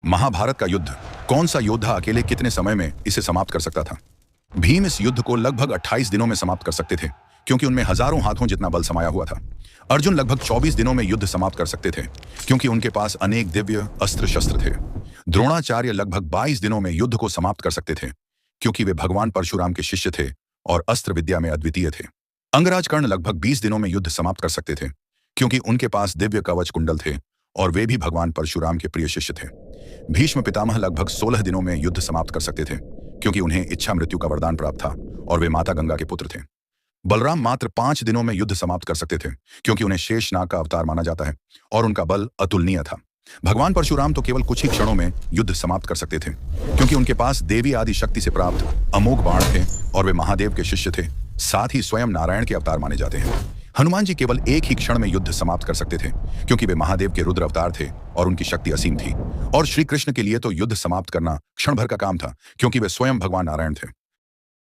महाभारत का युद्ध, कौन सा योद्धा अकेले कितने समय में इसे समाप्त कर सकता था? भीम इस युद्ध को लगभग 28 दिनों में समाप्त कर सकते थे, क्योंकि उनमें हजारों हाथों जितना बल समाया हुआ था। अर्जुन लगभग 24 दिनों में युद्ध समाप्त कर सकते थे, क्योंकि उनके पास अनेक दिव्य अस्त्र शस्त्र थे। द्रोणाचार्य लगभग 22 दिनों में युद्ध को समाप्त कर सकते थे, क्योंकि वे भगवान परशुराम के शिष्य थे और अस्त्र विद्या में अद्वितीय थे। अंगराज कर्ण लगभग 20 दिनों में युद्ध समाप्त कर सकते थे, क्योंकि उनके पास दिव्य कवच कुंडल थे और वे भी भगवान परशुराम के प्रिय शिष्य थे। भीष्म पितामह लगभग 16 दिनों में युद्ध समाप्त कर सकते थे, क्योंकि उन्हें इच्छा मृत्यु का वरदान प्राप्त था और वे माता गंगा के पुत्र थे। बलराम मात्र 5 दिनों में युद्ध समाप्त कर सकते थे, क्योंकि उन्हें शेषनाग का अवतार माना जाता है और उनका बल अतुलनीय था। भगवान परशुराम तो केवल कुछ ही क्षणों में युद्ध समाप्त कर सकते थे, क्योंकि उनके पास देवी आदि शक्ति से प्राप्त अमोघ बाण थे और वे महादेव के शिष्य थे, साथ ही स्वयं नारायण के अवतार माने जाते हैं। हनुमान जी केवल एक ही क्षण में युद्ध समाप्त कर सकते थे, क्योंकि वे महादेव के रुद्र अवतार थे और उनकी शक्ति असीम थी। और श्री कृष्ण के लिए तो युद्ध समाप्त करना क्षण भर का काम था, क्योंकि वे स्वयं भगवान नारायण थे।